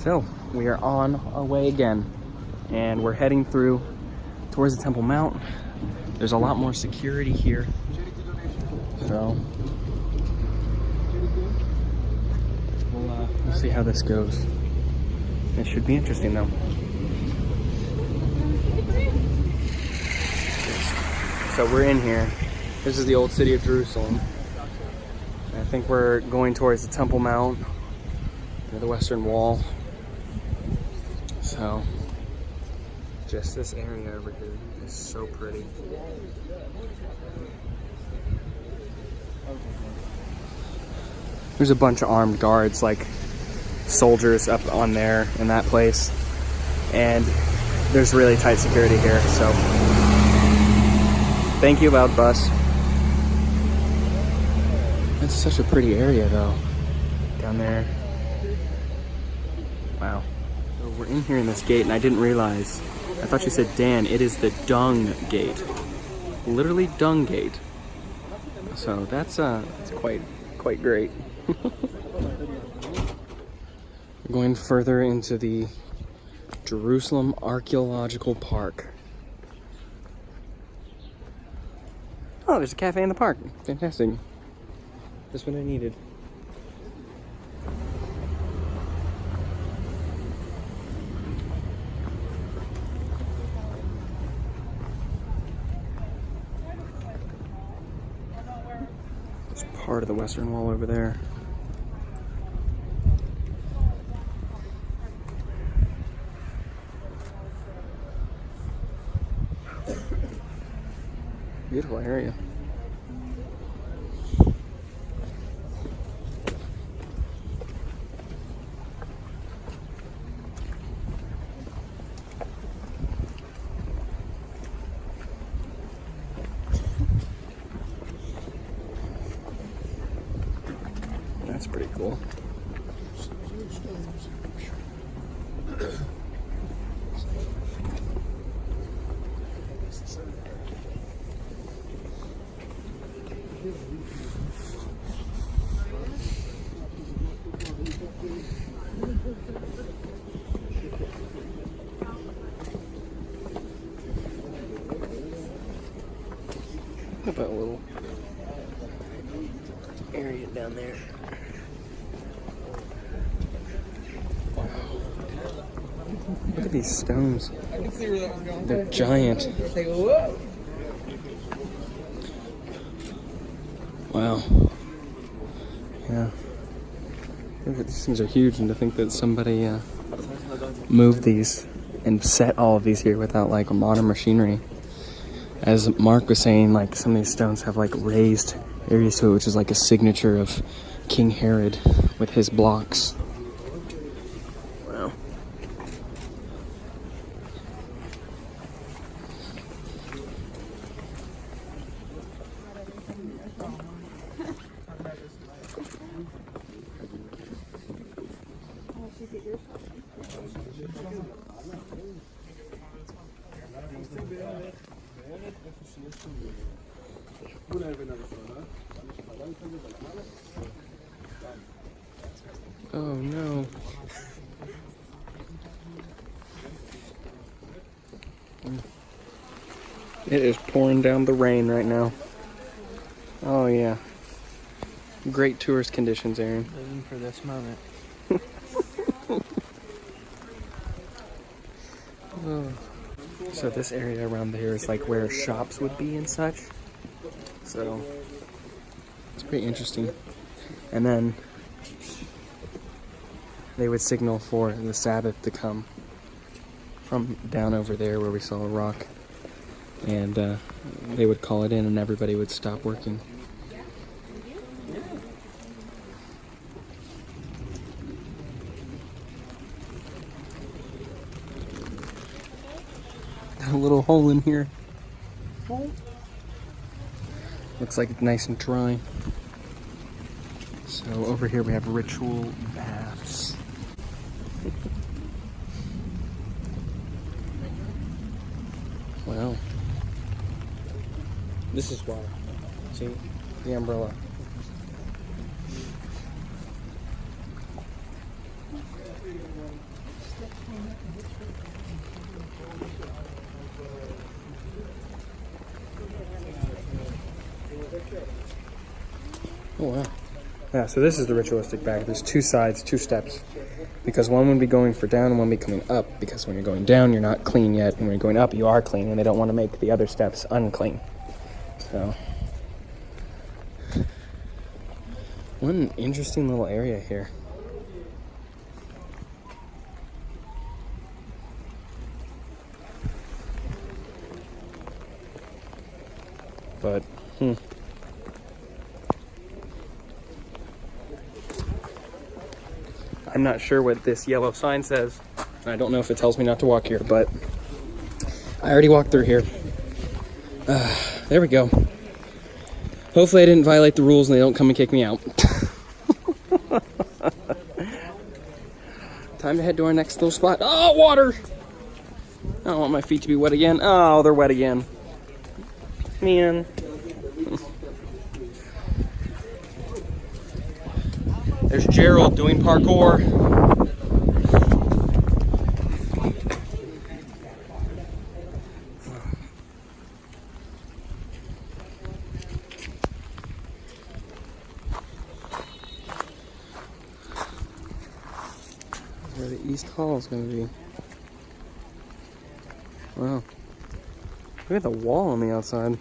So we are on our way again, and we're heading through towards the Temple Mount. There's a lot more security here, so we'll see how this goes. It should be interesting though. So we're in here. This is the old city of Jerusalem. I think we're going towards the Temple Mount, near the Western Wall. So, just this area over here is so pretty. There's a bunch of armed guards, like soldiers up on there in that place. And there's really tight security here, so thank you, loud bus. It's such a pretty area though, down there. Wow. So we're in here in this gate and I didn't realize. I thought you said Dan, it is the dung gate. Literally dung gate. So that's quite great. We're going further into the Jerusalem Archaeological Park. Oh, there's a cafe in the park. Fantastic. That's what I needed. There's part of the Western Wall over there. Beautiful area. That's pretty cool. Look at that little area down there. Wow. Look at these stones. They're giant. Wow. Yeah. These things are huge, and to think that somebody moved these and set all of these here without like modern machinery. As Mark was saying, like some of these stones have like raised areas to it, which is like a signature of King Herod with his blocks. Wow. Oh no. It is pouring down the rain right now. Oh yeah. Great tourist conditions, Aaron. Living for this moment. Oh. So this area around here is like where shops would be and such. So it's pretty interesting. And then they would signal for the Sabbath to come from down over there where we saw a rock. And they would call it in and everybody would stop working. Got a little hole in here. Looks like it's nice and dry. So over here we have ritual baths. Wow. This is why. See? The umbrella. Oh wow. Yeah, so this is the ritualistic bag. There's two sides, two steps. Because one would be going for down and one would be coming up. Because when you're going down, you're not clean yet. And when you're going up, you are clean. And they don't want to make the other steps unclean. So, what an interesting little area here. But, I'm not sure what this yellow sign says. I don't know if it tells me not to walk here, but I already walked through here. There we go. Hopefully I didn't violate the rules and they don't come and kick me out. Time to head to our next little spot. Oh, water! I don't want my feet to be wet again. Oh, they're wet again. Man. There's Gerald doing parkour. Where the East Hall is going to be. Wow. Look at the wall on the outside.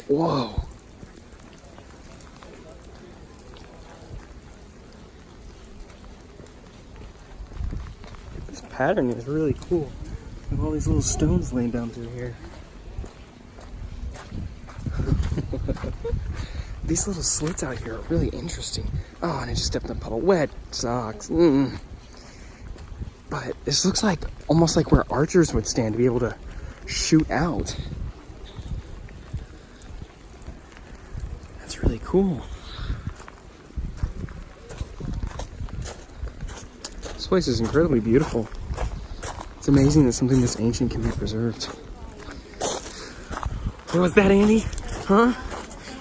Whoa. This pattern is really cool. With all these little stones laying down through here. These little slits out here are really interesting. Oh, and I just stepped in a puddle. Wet socks. But this looks like almost like where archers would stand to be able to shoot out. That's really cool. This place is incredibly beautiful. It's amazing that something this ancient can be preserved. What was that, Andy? Huh?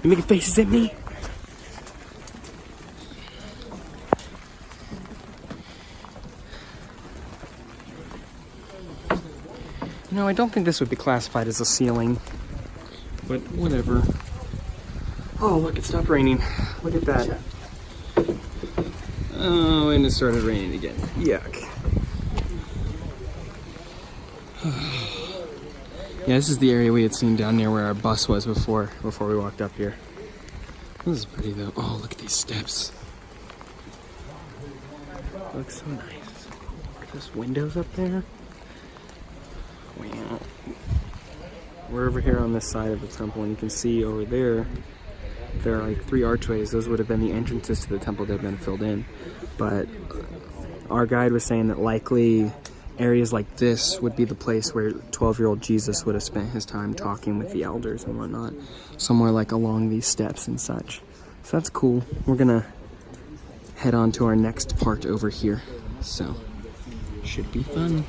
You making faces at me? You know, I don't think this would be classified as a ceiling, but whatever. Oh, look, it stopped raining. Look at that. Oh, and it started raining again. Yuck. Yeah, this is the area we had seen down near where our bus was before we walked up here. This is pretty though. Oh, look at these steps. Looks so nice. There's windows up there. Wow. We're over here on this side of the temple, and you can see over there, there are like 3 archways. Those would have been the entrances to the temple that have been filled in. But our guide was saying that likely areas like this would be the place where 12-year-old Jesus would have spent his time talking with the elders and whatnot. Somewhere like along these steps and such. So that's cool. We're gonna head on to our next part over here. So, should be fun.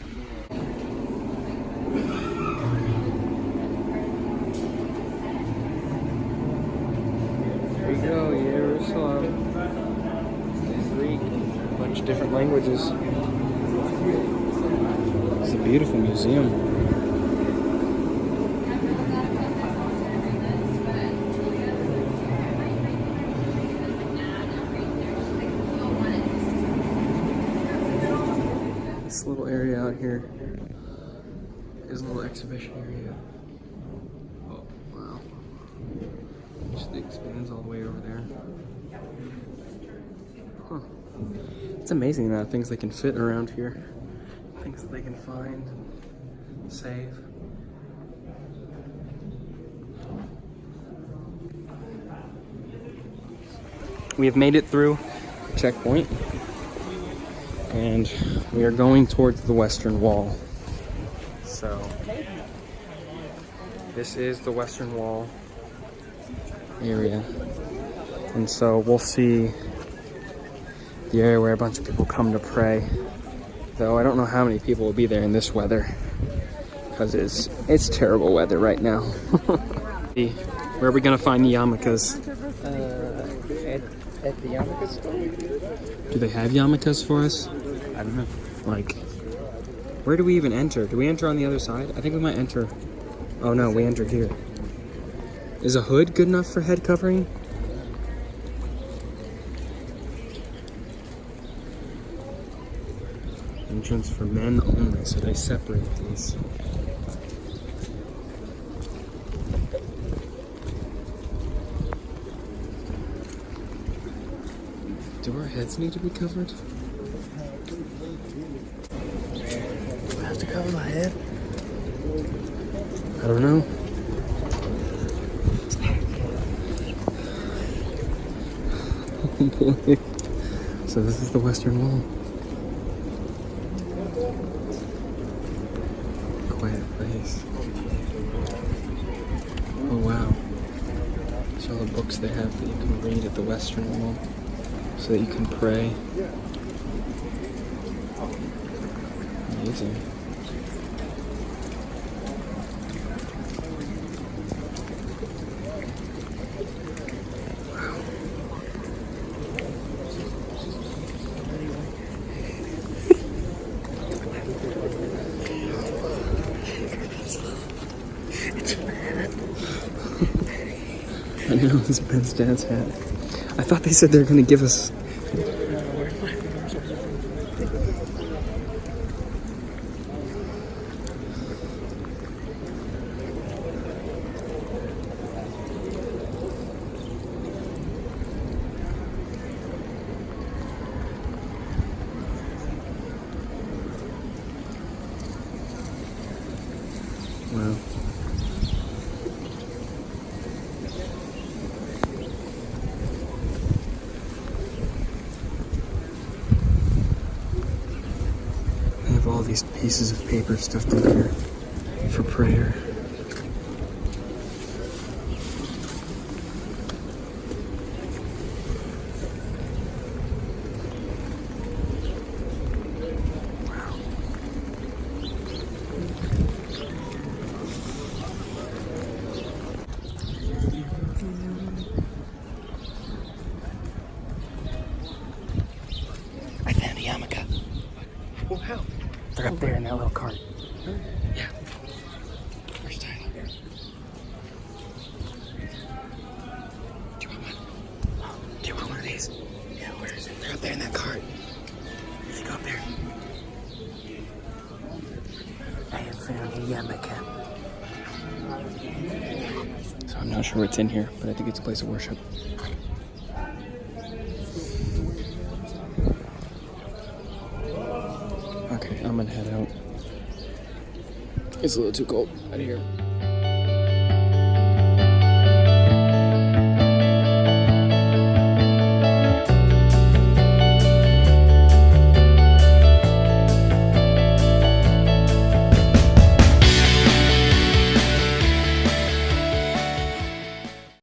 There you go, Jerusalem. Greek, a bunch of different languages. It's a beautiful museum. This little area out here is a little exhibition area. Oh, wow. Just expands all the way over there. Huh. It's amazing that things they can fit around here. Things that they can find and save. We have made it through checkpoint, and we are going towards the Western Wall. So, this is the Western Wall area, and so we'll see the area where a bunch of people come to pray. Though I don't know how many people will be there in this weather, because it's terrible weather right now. Where are we gonna find the yarmulkes? At the yarmulke store? Do they have yarmulkes for us? I don't know. Like, where do we even enter? Do we enter on the other side? I think we might enter. Oh no, we enter here. Is a hood good enough for head covering? Entrance for men only, so they separate these. Do our heads need to be covered? Do I have to cover my head? I don't know. Oh boy. So this is the Western Wall. Quiet place. Oh wow. So all the books they have that you can read at the Western Wall so that you can pray. Amazing. I know, it's Ben's dad's hat. I thought they said they were going to give us... Wow. They have all these pieces of paper stuffed in here for prayer. I found a yarmulke. Wow. They're up there in that little cart. Yeah. Where's Tyler? Do you want one? Do you want one of these? Yeah, where is it? They're up there in that cart. Let's go up there. I have found a yarmulke. So I'm not sure what's in here, but I think it's a place of worship. Okay, I'm gonna head out. It's a little too cold out here.